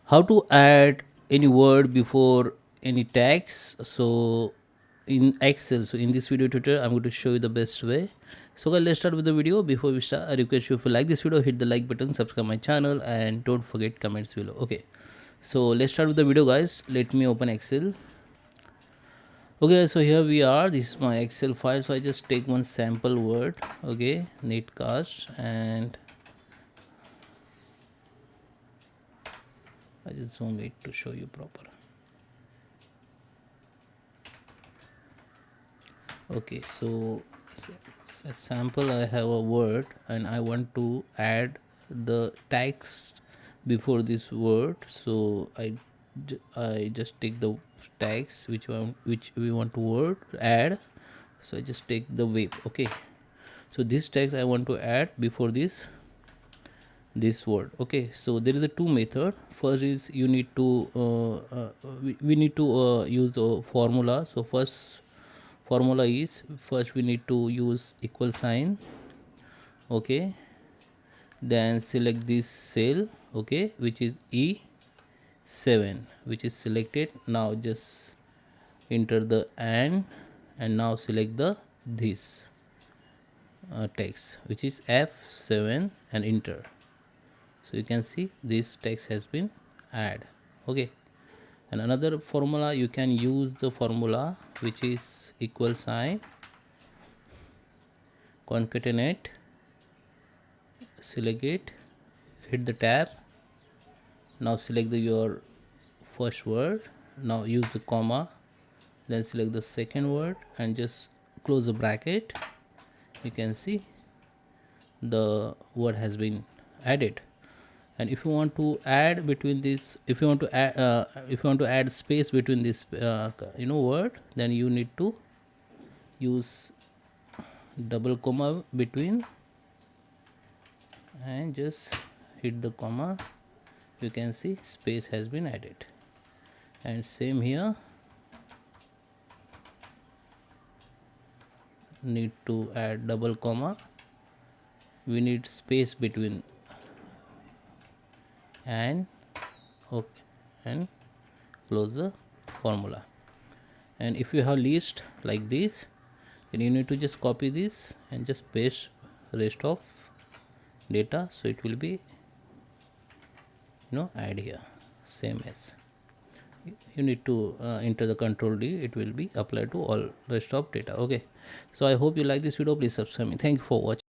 How to add any word before any text. So in Excel, so in this video tutorial I'm going to show you the best way. So guys, let's start with the video. Before we start, I request you, if you like this video, hit the like button, subscribe my channel, and don't forget comments below. Okay, so let's start with the video, guys. Let me open Excel. Okay, so here we are. This is my Excel file. So I just take one sample word, okay, netcast, and I just zoom it to show you proper. Okay, so sample, I have a word and I want to add the text before this word. So I just take the text which we want to word add. So I just take the web. Okay, so this text I want to add before this word. Okay, so there is a two method. First is you need to we need to use a formula. So formula is, first we need to use equal sign. Okay, then select this cell, okay, which is E7, which is selected. Now just enter the and now select the this text which is F7 and enter. So you can see this text has been add. Okay, and another formula, you can use the formula which is equal sign concatenate, select it, hit the tab, now select your first word, now use the comma, then select the second word and just close the bracket. You can see the word has been added. And if you want to add between this, if you want to add space between this word, then you need to use double comma between and just hit the comma. You can see space has been added. And same here, need to add double comma, we need space between and okay, and close the formula. And if you have list like this, then you need to just copy this and just paste rest of data, so it will be add here. Same as you need to enter the control D, it will be applied to all rest of data. Okay, so I hope you like this video. Please subscribe me. Thank you for watching.